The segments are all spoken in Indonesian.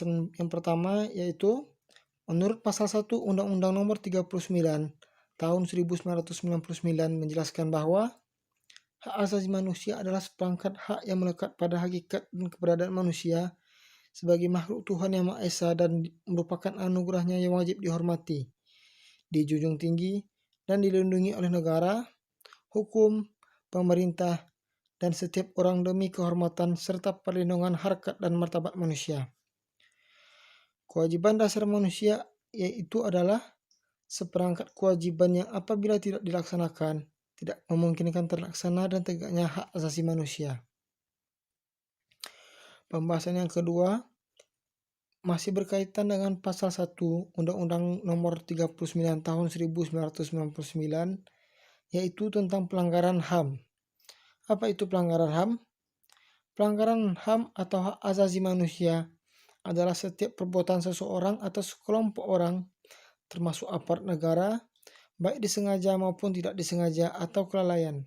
Yang pertama yaitu menurut pasal 1 Undang-Undang Nomor 39 Tahun 1999 menjelaskan bahwa hak asasi manusia adalah seperangkat hak yang melekat pada hakikat dan keberadaan manusia sebagai makhluk Tuhan Yang Maha Esa dan merupakan anugerahnya yang wajib dihormati, dijunjung tinggi, dan dilindungi oleh negara, hukum, pemerintah, dan setiap orang demi kehormatan serta perlindungan harkat dan martabat manusia. Kewajiban dasar manusia yaitu adalah seperangkat kewajiban yang apabila tidak dilaksanakan, tidak memungkinkan terlaksana dan tegaknya hak asasi manusia. Pembahasan yang kedua masih berkaitan dengan pasal 1 Undang-Undang Nomor 39 Tahun 1999, yaitu tentang pelanggaran HAM. Apa itu pelanggaran HAM? Pelanggaran HAM atau hak asasi manusia adalah setiap perbuatan seseorang atau sekelompok orang, termasuk aparat negara, baik disengaja maupun tidak disengaja atau kelalaian,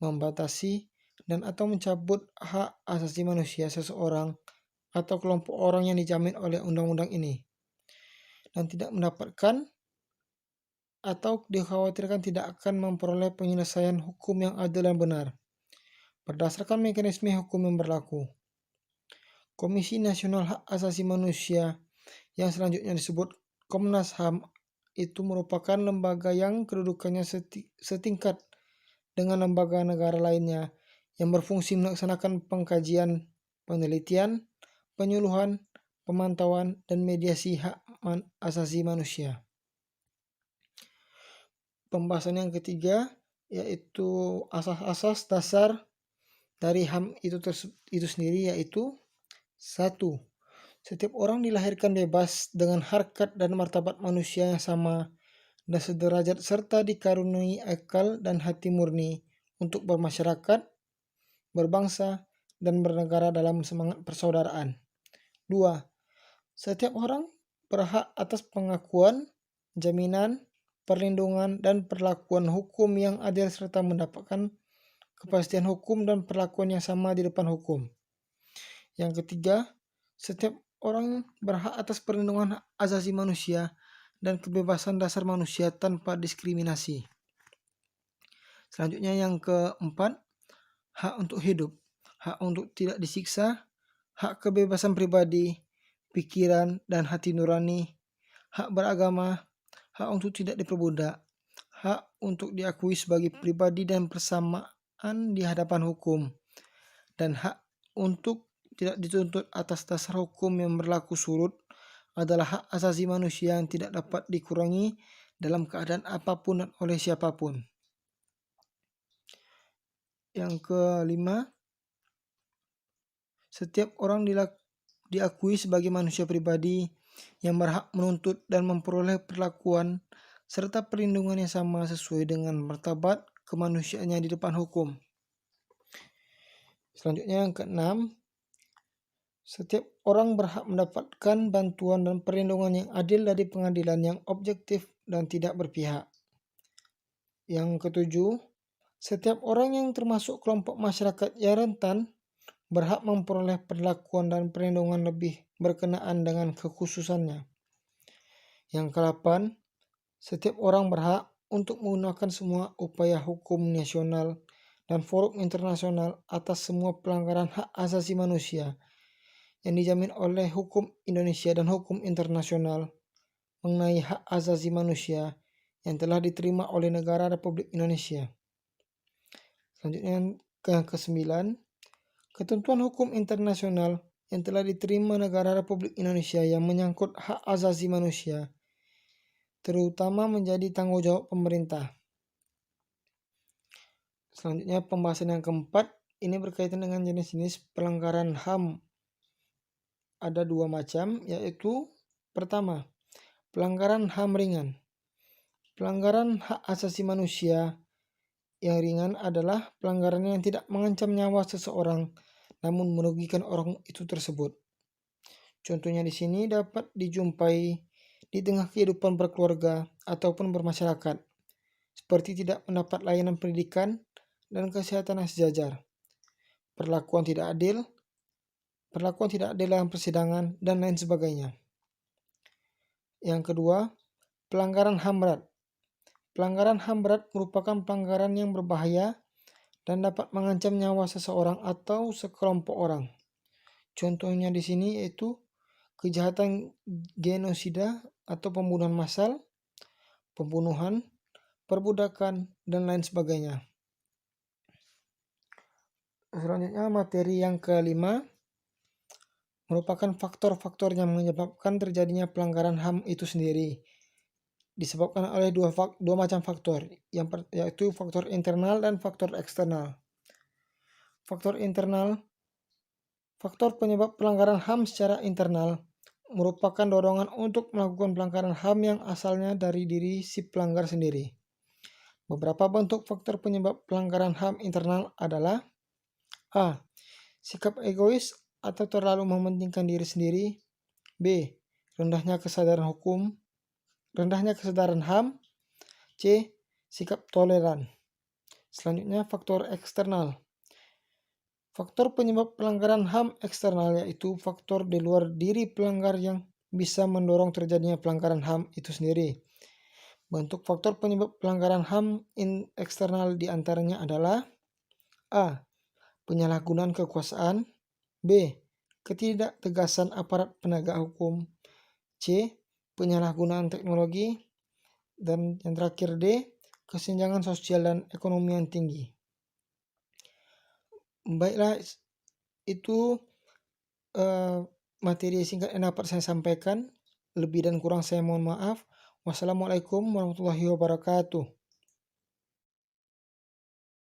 membatasi dan atau mencabut hak asasi manusia seseorang atau kelompok orang yang dijamin oleh undang-undang ini, dan tidak mendapatkan atau dikhawatirkan tidak akan memperoleh penyelesaian hukum yang adil dan benar, berdasarkan mekanisme hukum yang berlaku. Komisi Nasional Hak Asasi Manusia yang selanjutnya disebut Komnas HAM itu merupakan lembaga yang kedudukannya setingkat dengan lembaga negara lainnya yang berfungsi melaksanakan pengkajian, penelitian, penyuluhan, pemantauan, dan mediasi hak asasi manusia. Pembahasan yang ketiga yaitu asas-asas dasar dari HAM itu sendiri, yaitu 1. Setiap orang dilahirkan bebas dengan harkat dan martabat manusia yang sama dan sederajat serta dikaruniai akal dan hati murni untuk bermasyarakat, berbangsa, dan bernegara dalam semangat persaudaraan. 2. Setiap orang berhak atas pengakuan, jaminan, perlindungan, dan perlakuan hukum yang adil serta mendapatkan kepastian hukum dan perlakuan yang sama di depan hukum. Yang ketiga, setiap orang berhak atas perlindungan hak asasi manusia dan kebebasan dasar manusia tanpa diskriminasi. Selanjutnya yang keempat, hak untuk hidup, hak untuk tidak disiksa, hak kebebasan pribadi, pikiran dan hati nurani, hak beragama, hak untuk tidak diperbudak, hak untuk diakui sebagai pribadi dan persamaan di hadapan hukum, dan hak untuk tidak dituntut atas dasar hukum yang berlaku surut adalah hak asasi manusia yang tidak dapat dikurangi dalam keadaan apapun dan oleh siapapun. Yang kelima, setiap orang diakui sebagai manusia pribadi yang berhak menuntut dan memperoleh perlakuan serta perlindungan yang sama sesuai dengan martabat kemanusiaannya di depan hukum. Selanjutnya yang keenam, setiap orang berhak mendapatkan bantuan dan perlindungan yang adil dari pengadilan yang objektif dan tidak berpihak. Yang ketujuh, setiap orang yang termasuk kelompok masyarakat yang rentan berhak memperoleh perlakuan dan perlindungan lebih berkenaan dengan kekhususannya. Yang kedelapan, setiap orang berhak untuk menggunakan semua upaya hukum nasional dan forum internasional atas semua pelanggaran hak asasi manusia yang dijamin oleh hukum Indonesia dan hukum internasional mengenai hak asasi manusia yang telah diterima oleh negara Republik Indonesia. Selanjutnya yang ke-9, ketentuan hukum internasional yang telah diterima negara Republik Indonesia yang menyangkut hak asasi manusia, terutama menjadi tanggung jawab pemerintah. Selanjutnya pembahasan yang keempat, ini berkaitan dengan jenis-jenis pelanggaran HAM. Ada dua macam, yaitu pertama, pelanggaran HAM ringan. Pelanggaran hak asasi manusia yang ringan adalah pelanggaran yang tidak mengancam nyawa seseorang namun merugikan orang itu tersebut. Contohnya di sini dapat dijumpai di tengah kehidupan berkeluarga ataupun bermasyarakat, seperti tidak mendapat layanan pendidikan dan kesehatan yang sejajar, perlakuan tidak adil, perlakuan tidak adil dalam persidangan, dan lain sebagainya. Yang kedua, pelanggaran HAM berat. Pelanggaran HAM berat merupakan pelanggaran yang berbahaya dan dapat mengancam nyawa seseorang atau sekelompok orang. Contohnya di sini yaitu kejahatan genosida atau pembunuhan massal, pembunuhan, perbudakan, dan lain sebagainya. Selanjutnya materi yang kelima merupakan faktor-faktor yang menyebabkan terjadinya pelanggaran HAM itu sendiri. Disebabkan oleh dua macam faktor, yaitu faktor internal dan faktor eksternal. Faktor internal, faktor penyebab pelanggaran HAM secara internal merupakan dorongan untuk melakukan pelanggaran HAM yang asalnya dari diri si pelanggar sendiri. Beberapa bentuk faktor penyebab pelanggaran HAM internal adalah A. Sikap egois atau terlalu mementingkan diri sendiri. B. Rendahnya kesadaran HAM. C. Sikap toleran. Selanjutnya faktor eksternal. Faktor penyebab pelanggaran HAM eksternal yaitu faktor di luar diri pelanggar yang bisa mendorong terjadinya pelanggaran HAM itu sendiri. Bentuk faktor penyebab pelanggaran HAM eksternal diantaranya adalah A. Penyalahgunaan kekuasaan. B. Ketidaktegasan aparat penegak hukum. C. Penyalahgunaan teknologi. Dan yang terakhir D. Kesenjangan sosial dan ekonomi yang tinggi. Baiklah, itu materi singkat yang dapat saya sampaikan. Lebih dan kurang saya mohon maaf. Wassalamualaikum warahmatullahi wabarakatuh.